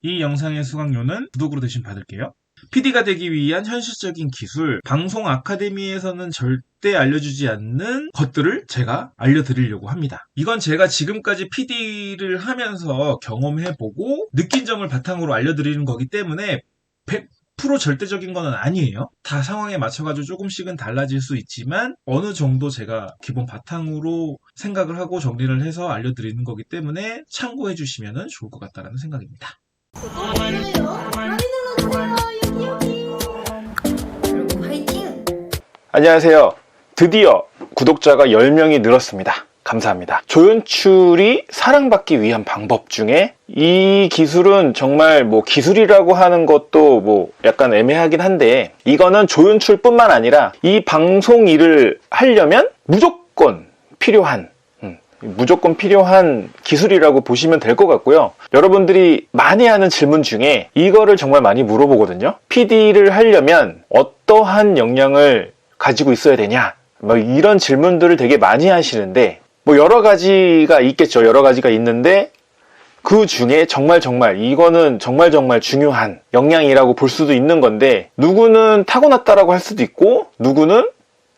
이 영상의 수강료는 구독으로 대신 받을게요. PD가 되기 위한 현실적인 기술, 방송 아카데미에서는 절대 알려주지 않는 것들을 제가 알려드리려고 합니다. 이건 제가 지금까지 PD를 하면서 경험해보고 느낀 점을 바탕으로 알려드리는 거기 때문에 100% 절대적인 건 아니에요. 다 상황에 맞춰가지고 조금씩은 달라질 수 있지만 어느 정도 제가 기본 바탕으로 생각을 하고 정리를 해서 알려드리는 거기 때문에 참고해 주시면 좋을 것 같다는 생각입니다. 안녕하세요. 드디어 구독자가 10명이 늘었습니다. 감사합니다. 조연출이 사랑받기 위한 방법 중에 이 기술은 정말 뭐 기술이라고 하는 것도 뭐 약간 애매하긴 한데, 이거는 조연출뿐만 아니라 이 방송 일을 하려면 무조건 필요한 기술이라고 보시면 될 것 같고요. 여러분들이 많이 하는 질문 중에 이거를 정말 많이 물어보거든요. PD를 하려면 어떠한 역량을 가지고 있어야 되냐, 뭐 이런 질문들을 되게 많이 하시는데, 뭐 여러 가지가 있겠죠. 여러 가지가 있는데 그 중에 정말 이거는 정말 중요한 역량이라고 볼 수도 있는 건데, 누구는 타고났다라고 할 수도 있고, 누구는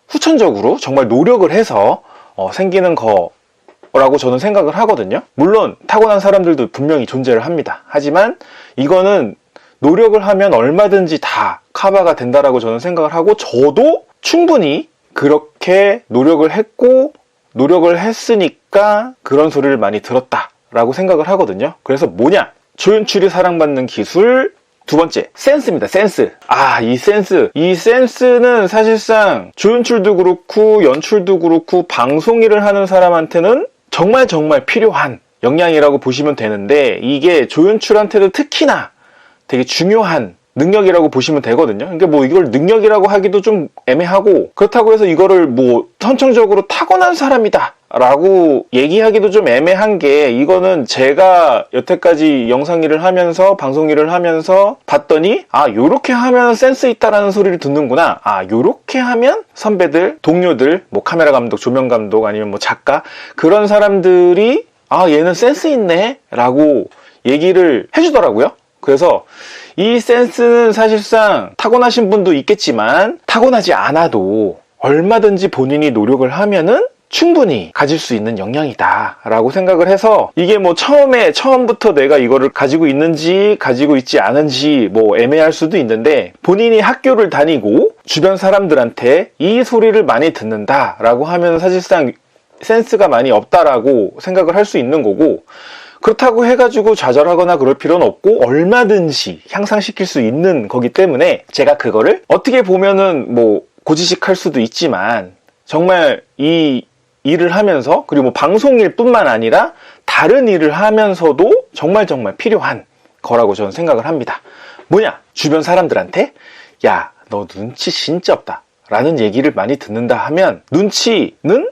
후천적으로 정말 노력을 해서 생기는 거라고 저는 생각을 하거든요. 물론 타고난 사람들도 분명히 존재를 합니다. 하지만 이거는 노력을 하면 얼마든지 다 커버가 된다라고 저는 생각을 하고, 저도 충분히 그렇게 노력을 했으니까 그런 소리를 많이 들었다라고 생각을 하거든요. 그래서 뭐냐? 조연출이 사랑받는 기술 두 번째, 센스입니다. 센스. 이 센스는 사실상 조연출도 그렇고 연출도 그렇고 방송 일을 하는 사람한테는 정말 필요한 역량이라고 보시면 되는데, 이게 조연출한테도 특히나 되게 중요한 능력이라고 보시면 되거든요. 그러니까 뭐 이걸 능력이라고 하기도 좀 애매하고, 그렇다고 해서 이거를 뭐 선천적으로 타고난 사람이다 라고 얘기하기도 좀 애매한 게, 이거는 제가 여태까지 영상 일을 하면서 방송 일을 하면서 봤더니 요렇게 하면 센스 있다라는 소리를 듣는구나, 요렇게 하면 선배들, 동료들, 뭐 카메라 감독, 조명 감독, 아니면 뭐 작가, 그런 사람들이 얘는 센스 있네 라고 얘기를 해주더라고요. 그래서 이 센스는 사실상 타고나신 분도 있겠지만 타고나지 않아도 얼마든지 본인이 노력을 하면은 충분히 가질 수 있는 역량이다 라고 생각을 해서, 이게 뭐 처음부터 내가 이거를 가지고 있는지 가지고 있지 않은지 뭐 애매할 수도 있는데, 본인이 학교를 다니고 주변 사람들한테 이 소리를 많이 듣는다 라고 하면 사실상 센스가 많이 없다라고 생각을 할 수 있는 거고, 그렇다고 해가지고 좌절하거나 그럴 필요는 없고 얼마든지 향상시킬 수 있는 거기 때문에, 제가 그거를 어떻게 보면은 뭐 고지식할 수도 있지만 정말 이 일을 하면서, 그리고 뭐 방송일 뿐만 아니라 다른 일을 하면서도 정말 필요한 거라고 저는 생각을 합니다. 뭐냐? 주변 사람들한테 야, 너 눈치 진짜 없다 라는 얘기를 많이 듣는다 하면, 눈치는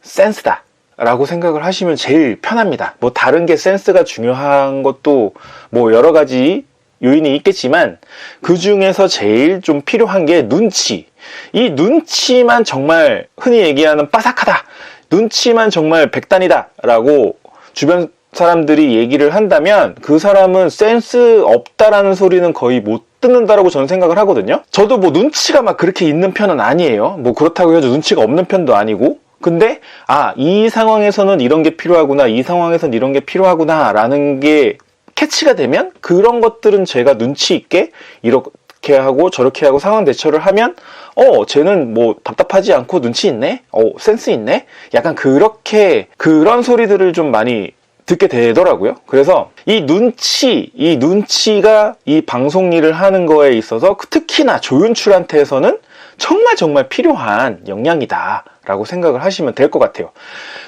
센스다 라고 생각을 하시면 제일 편합니다. 뭐 다른 게 센스가 중요한 것도 뭐 여러 가지 요인이 있겠지만, 그 중에서 제일 좀 필요한 게 눈치. 이 눈치만 정말 흔히 얘기하는 빠삭하다, 눈치만 정말 백단이다 라고 주변 사람들이 얘기를 한다면, 그 사람은 센스 없다라는 소리는 거의 못 듣는다라고 저는 생각을 하거든요. 저도 뭐 눈치가 막 그렇게 있는 편은 아니에요. 뭐 그렇다고 해서 눈치가 없는 편도 아니고, 근데 이 상황에서는 이런 게 필요하구나, 이 상황에서는 이런 게 필요하구나 라는 게 캐치가 되면, 그런 것들은 제가 눈치 있게 이렇게 하고 저렇게 하고 상황 대처를 하면 쟤는 뭐 답답하지 않고 눈치 있네, 센스 있네, 약간 그런 소리들을 좀 많이 듣게 되더라고요. 그래서 이 눈치가 이 방송 일을 하는 거에 있어서 특히나 조연출한테서는 정말 필요한 역량이다 라고 생각을 하시면 될 것 같아요.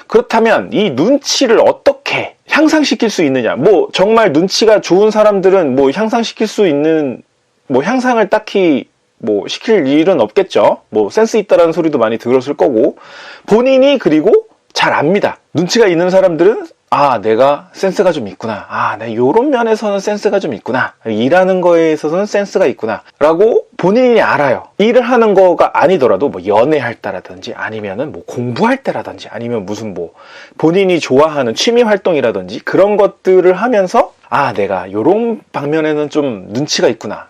그렇다면 이 눈치를 어떻게 향상시킬 수 있느냐? 뭐 정말 눈치가 좋은 사람들은 뭐 향상시킬 수 있는, 뭐 향상을 딱히 뭐 시킬 일은 없겠죠. 뭐 센스 있다라는 소리도 많이 들었을 거고, 본인이 그리고 잘 압니다. 눈치가 있는 사람들은 내가 센스가 좀 있구나, 내가 요런 면에서는 센스가 좀 있구나, 일하는 거에 있어서는 센스가 있구나 라고 본인이 알아요. 일을 하는 거가 아니더라도 뭐 연애할 때라든지, 아니면은 뭐 공부할 때라든지, 아니면 무슨 뭐 본인이 좋아하는 취미 활동이라든지, 그런 것들을 하면서 아, 내가 요런 방면에는 좀 눈치가 있구나.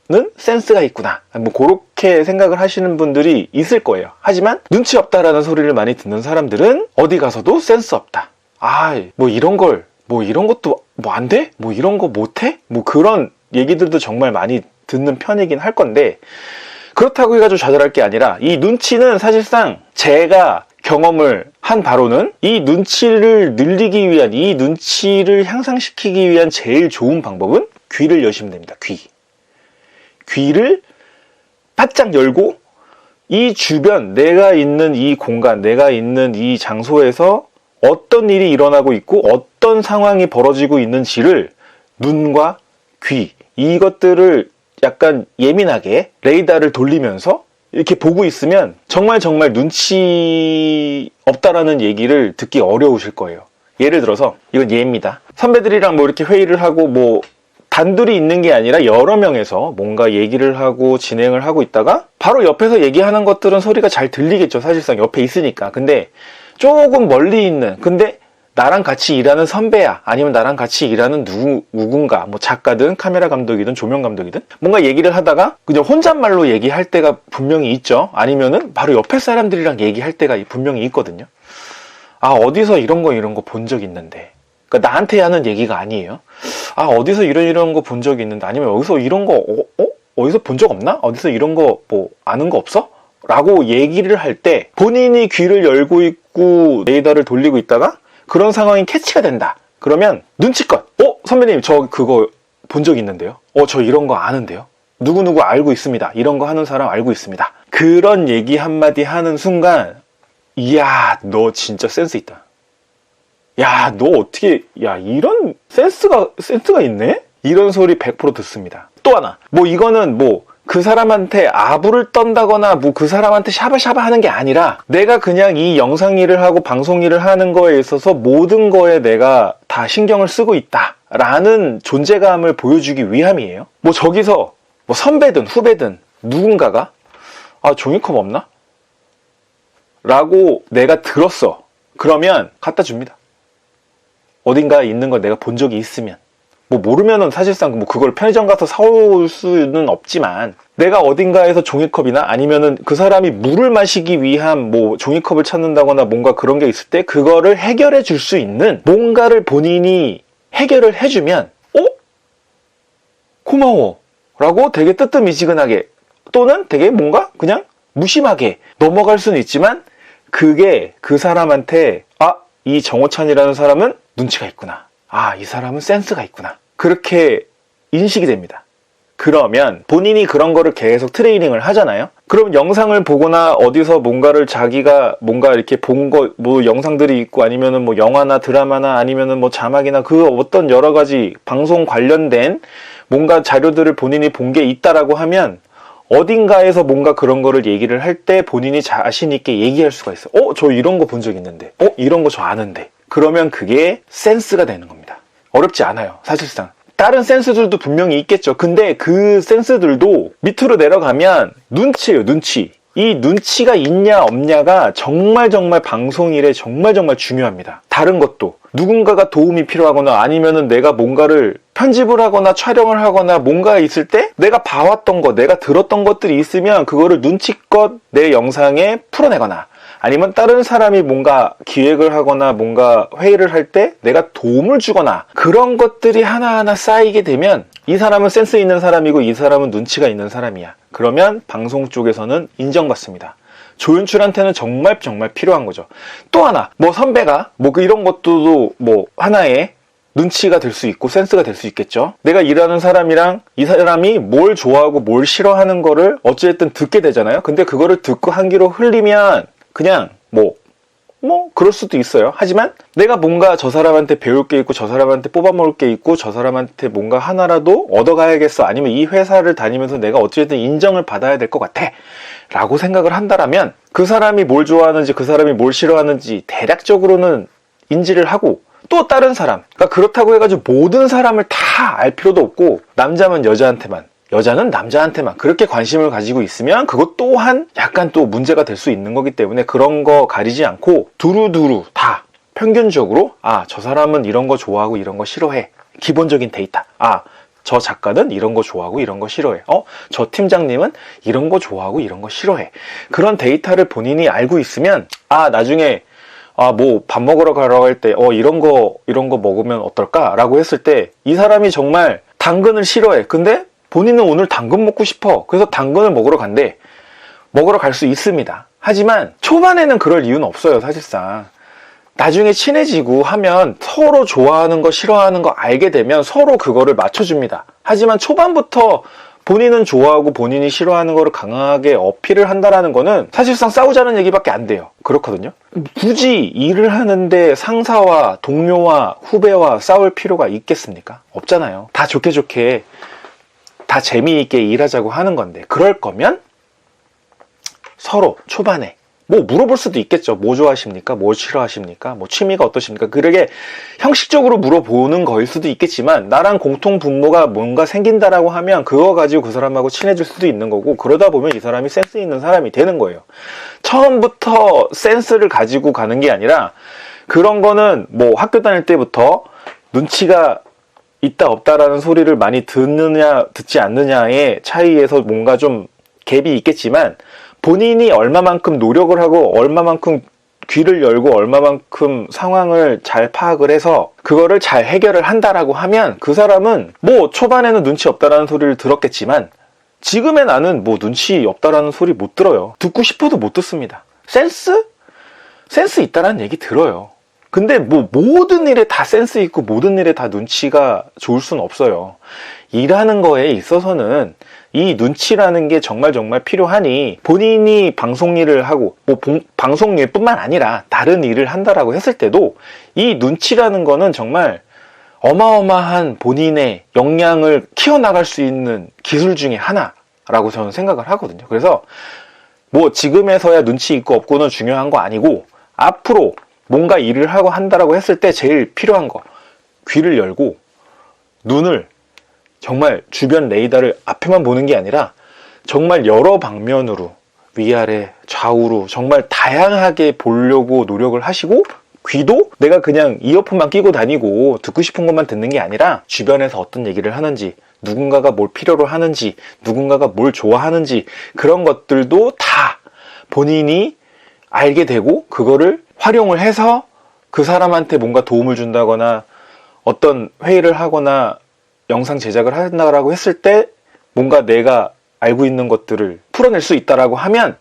는 센스가 있구나. 뭐 그렇게 생각을 하시는 분들이 있을 거예요. 하지만 눈치 없다라는 소리를 많이 듣는 사람들은 어디 가서도 센스 없다. 아, 뭐 이런 것도 뭐 안 돼? 뭐 이런 거 못해? 뭐 그런 얘기들도 정말 많이 듣는 편이긴 할 건데, 그렇다고 해가지고 좌절할 게 아니라 이 눈치는 사실상 제가 경험을 한 바로는 이 눈치를 늘리기 위한, 이 눈치를 향상시키기 위한 제일 좋은 방법은 귀를 여시면 됩니다. 귀를 바짝 열고 이 주변, 내가 있는 이 공간, 내가 있는 이 장소에서 어떤 일이 일어나고 있고 어떤 상황이 벌어지고 있는지를 눈과 귀, 이것들을 약간 예민하게 레이더를 돌리면서 이렇게 보고 있으면 정말 눈치 없다라는 얘기를 듣기 어려우실 거예요. 예를 들어서 이건 예입니다. 선배들이랑 뭐 이렇게 회의를 하고 뭐 단둘이 있는 게 아니라 여러 명에서 뭔가 얘기를 하고 진행을 하고 있다가 바로 옆에서 얘기하는 것들은 소리가 잘 들리겠죠. 사실상 옆에 있으니까. 근데 조금 멀리 있는, 근데 나랑 같이 일하는 선배야, 아니면 나랑 같이 일하는 누군가, 뭐 작가든 카메라 감독이든 조명 감독이든 뭔가 얘기를 하다가 그냥 혼잣말로 얘기할 때가 분명히 있죠. 아니면은 바로 옆에 사람들이랑 얘기할 때가 분명히 있거든요. 아, 어디서 이런 거 본 적 있는데. 그러니까 나한테 하는 얘기가 아니에요. 아, 어디서 이런 거 본 적 있는데, 아니면 여기서 이런 거 어디서 본 적 없나? 어디서 이런 거 뭐 아는 거 없어? 라고 얘기를 할 때 본인이 귀를 열고 있고 레이더를 돌리고 있다가 그런 상황이 캐치가 된다. 그러면 눈치껏 선배님 저 그거 본 적 있는데요. 저 이런 거 아는데요. 누구누구 알고 있습니다. 이런 거 하는 사람 알고 있습니다. 그런 얘기 한마디 하는 순간, 이야, 너 진짜 센스 있다. 야, 너 어떻게, 야, 이런 센스가 있네? 이런 소리 100% 듣습니다. 또 하나, 뭐 이거는 뭐 그 사람한테 아부를 떤다거나 뭐 그 사람한테 샤바샤바 하는 게 아니라 내가 그냥 이 영상 일을 하고 방송 일을 하는 거에 있어서 모든 거에 내가 다 신경을 쓰고 있다라는 존재감을 보여주기 위함이에요. 뭐 저기서 뭐 선배든 후배든 누군가가 종이컵 없나? 라고 내가 들었어. 그러면 갖다 줍니다. 어딘가에 있는 걸 내가 본 적이 있으면. 뭐 모르면은 사실상 뭐 그걸 편의점 가서 사올 수는 없지만, 내가 어딘가에서 종이컵이나 아니면은 그 사람이 물을 마시기 위한 뭐 종이컵을 찾는다거나 뭔가 그런 게 있을 때 그거를 해결해 줄 수 있는 뭔가를 본인이 해결을 해주면 고마워 라고 되게 뜨뜻미지근하게, 또는 되게 뭔가 그냥 무심하게 넘어갈 수는 있지만, 그게 그 사람한테 이 정호찬이라는 사람은 눈치가 있구나, 이 사람은 센스가 있구나, 그렇게 인식이 됩니다. 그러면 본인이 그런 거를 계속 트레이닝을 하잖아요. 그럼 영상을 보거나 어디서 뭔가를 자기가 뭔가 이렇게 본 거, 뭐 영상들이 있고 아니면은 뭐 영화나 드라마나 아니면은 뭐 자막이나 그 어떤 여러 가지 방송 관련된 뭔가 자료들을 본인이 본 게 있다라고 하면 어딘가에서 뭔가 그런 거를 얘기를 할 때 본인이 자신 있게 얘기할 수가 있어요. 저 이런 거 본 적 있는데. 이런 거 저 아는데. 그러면 그게 센스가 되는 겁니다. 어렵지 않아요. 사실상. 다른 센스들도 분명히 있겠죠. 근데 그 센스들도 밑으로 내려가면 눈치예요, 눈치. 이 눈치가 있냐 없냐가 정말 방송일에 정말 중요합니다. 다른 것도 누군가가 도움이 필요하거나 아니면은 내가 뭔가를 편집을 하거나 촬영을 하거나 뭔가 있을 때 내가 봐왔던 거, 내가 들었던 것들이 있으면 그거를 눈치껏 내 영상에 풀어내거나, 아니면 다른 사람이 뭔가 기획을 하거나 뭔가 회의를 할 때 내가 도움을 주거나, 그런 것들이 하나하나 쌓이게 되면 이 사람은 센스 있는 사람이고 이 사람은 눈치가 있는 사람이야. 그러면 방송 쪽에서는 인정받습니다. 조연출한테는 정말 필요한 거죠. 또 하나, 뭐 선배가 뭐 이런 것도 뭐 하나의 눈치가 될 수 있고 센스가 될 수 있겠죠. 내가 일하는 사람이랑 이 사람이 뭘 좋아하고 뭘 싫어하는 거를 어찌됐든 듣게 되잖아요. 근데 그거를 듣고 한 귀로 흘리면 그냥 뭐 그럴 수도 있어요. 하지만 내가 뭔가 저 사람한테 배울 게 있고 저 사람한테 뽑아먹을 게 있고 저 사람한테 뭔가 하나라도 얻어가야겠어, 아니면 이 회사를 다니면서 내가 어쨌든 인정을 받아야 될 것 같아 라고 생각을 한다라면, 그 사람이 뭘 좋아하는지 그 사람이 뭘 싫어하는지 대략적으로는 인지를 하고, 또 다른 사람, 그러니까 그렇다고 해가지고 모든 사람을 다 알 필요도 없고, 남자면 여자한테만, 여자는 남자한테만 그렇게 관심을 가지고 있으면 그것 또한 약간 또 문제가 될 수 있는 거기 때문에, 그런 거 가리지 않고 두루두루 다 평균적으로 저 사람은 이런 거 좋아하고 이런 거 싫어해, 기본적인 데이터. 저 작가는 이런 거 좋아하고 이런 거 싫어해. 저 팀장님은 이런 거 좋아하고 이런 거 싫어해. 그런 데이터를 본인이 알고 있으면 나중에 뭐 밥 먹으러 가라고 할 때 이런 거 먹으면 어떨까? 라고 했을 때 이 사람이 정말 당근을 싫어해. 근데 본인은 오늘 당근 먹고 싶어. 그래서 당근을 먹으러 간대. 먹으러 갈 수 있습니다. 하지만 초반에는 그럴 이유는 없어요, 사실상. 나중에 친해지고 하면 서로 좋아하는 거 싫어하는 거 알게 되면 서로 그거를 맞춰줍니다. 하지만 초반부터 본인은 좋아하고 본인이 싫어하는 거를 강하게 어필을 한다라는 거는 사실상 싸우자는 얘기밖에 안 돼요. 그렇거든요. 굳이 일을 하는데 상사와 동료와 후배와 싸울 필요가 있겠습니까? 없잖아요. 다 좋게 다 재미있게 일하자고 하는 건데, 그럴 거면 서로 초반에 뭐 물어볼 수도 있겠죠. 뭐 좋아하십니까? 뭐 싫어하십니까? 뭐 취미가 어떠십니까? 그러게 형식적으로 물어보는 거일 수도 있겠지만, 나랑 공통 분모가 뭔가 생긴다라고 하면 그거 가지고 그 사람하고 친해질 수도 있는 거고, 그러다 보면 이 사람이 센스 있는 사람이 되는 거예요. 처음부터 센스를 가지고 가는 게 아니라, 그런 거는 뭐 학교 다닐 때부터 눈치가 있다 없다라는 소리를 많이 듣느냐 듣지 않느냐의 차이에서 뭔가 좀 갭이 있겠지만, 본인이 얼마만큼 노력을 하고 얼마만큼 귀를 열고 얼마만큼 상황을 잘 파악을 해서 그거를 잘 해결을 한다라고 하면, 그 사람은 뭐 초반에는 눈치 없다라는 소리를 들었겠지만 지금의 나는 뭐 눈치 없다라는 소리 못 들어요. 듣고 싶어도 못 듣습니다. 센스 있다라는 얘기 들어요. 근데 뭐 모든 일에 다 센스 있고 모든 일에 다 눈치가 좋을 수는 없어요. 일하는 거에 있어서는 이 눈치라는 게 정말 필요하니, 본인이 방송 일을 하고 뭐 방송 일뿐만 아니라 다른 일을 한다라고 했을 때도 이 눈치라는 거는 정말 어마어마한 본인의 역량을 키워나갈 수 있는 기술 중에 하나라고 저는 생각을 하거든요. 그래서 뭐 지금에서야 눈치 있고 없고는 중요한 거 아니고, 앞으로 뭔가 일을 하고 한다라고 했을 때 제일 필요한 거, 귀를 열고 눈을 정말 주변 레이더를 앞에만 보는 게 아니라 정말 여러 방면으로, 위아래 좌우로 정말 다양하게 보려고 노력을 하시고, 귀도 내가 그냥 이어폰만 끼고 다니고 듣고 싶은 것만 듣는 게 아니라 주변에서 어떤 얘기를 하는지, 누군가가 뭘 필요로 하는지, 누군가가 뭘 좋아하는지, 그런 것들도 다 본인이 알게 되고 그거를 활용을 해서 그 사람한테 뭔가 도움을 준다거나 어떤 회의를 하거나 영상 제작을 한다라고 했을 때 뭔가 내가 알고 있는 것들을 풀어낼 수 있다라고 하면,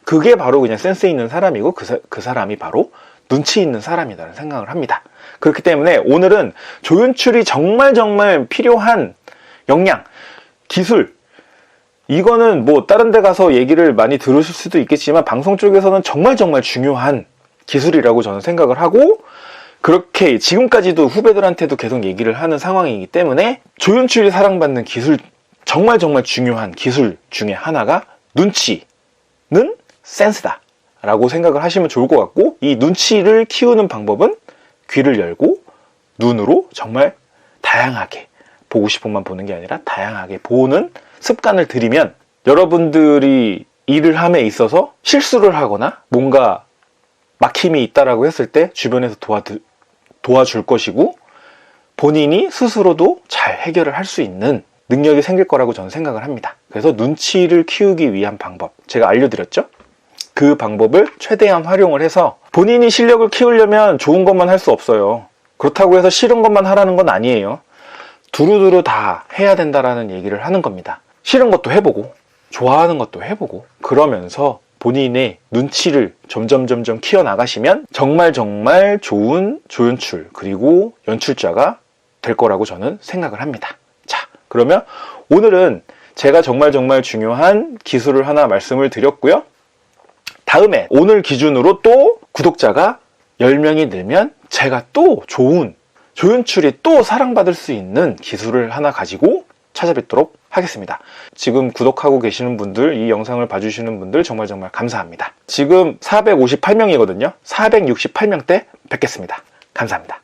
그게 바로 그냥 센스 있는 사람이고 그 사람이 바로 눈치 있는 사람이라는 생각을 합니다. 그렇기 때문에 오늘은 조연출이 정말 필요한 역량, 기술, 이거는 뭐 다른 데 가서 얘기를 많이 들으실 수도 있겠지만 방송 쪽에서는 정말 중요한 기술이라고 저는 생각을 하고, 그렇게 지금까지도 후배들한테도 계속 얘기를 하는 상황이기 때문에 조연출이 사랑받는 기술, 정말 중요한 기술 중에 하나가 눈치는 센스다 라고 생각을 하시면 좋을 것 같고, 이 눈치를 키우는 방법은 귀를 열고 눈으로 정말 다양하게, 보고 싶은 것만 보는 게 아니라 다양하게 보는 습관을 들이면, 여러분들이 일을 함에 있어서 실수를 하거나 뭔가 막힘이 있다라고 했을 때 주변에서 도와줄 것이고, 본인이 스스로도 잘 해결을 할 수 있는 능력이 생길 거라고 저는 생각을 합니다. 그래서 눈치를 키우기 위한 방법, 제가 알려드렸죠? 그 방법을 최대한 활용을 해서, 본인이 실력을 키우려면 좋은 것만 할 수 없어요. 그렇다고 해서 싫은 것만 하라는 건 아니에요. 두루두루 다 해야 된다라는 얘기를 하는 겁니다. 싫은 것도 해보고 좋아하는 것도 해보고, 그러면서 본인의 눈치를 점점 키워나가시면 정말 좋은 조연출 그리고 연출자가 될 거라고 저는 생각을 합니다. 자, 그러면 오늘은 제가 정말 중요한 기술을 하나 말씀을 드렸고요. 다음에 오늘 기준으로 또 구독자가 10명이 늘면 제가 또 좋은 조연출이 또 사랑받을 수 있는 기술을 하나 가지고 찾아뵙도록 하겠습니다. 지금 구독하고 계시는 분들, 이 영상을 봐주시는 분들 정말 감사합니다. 지금 458명이거든요. 468명 때 뵙겠습니다. 감사합니다.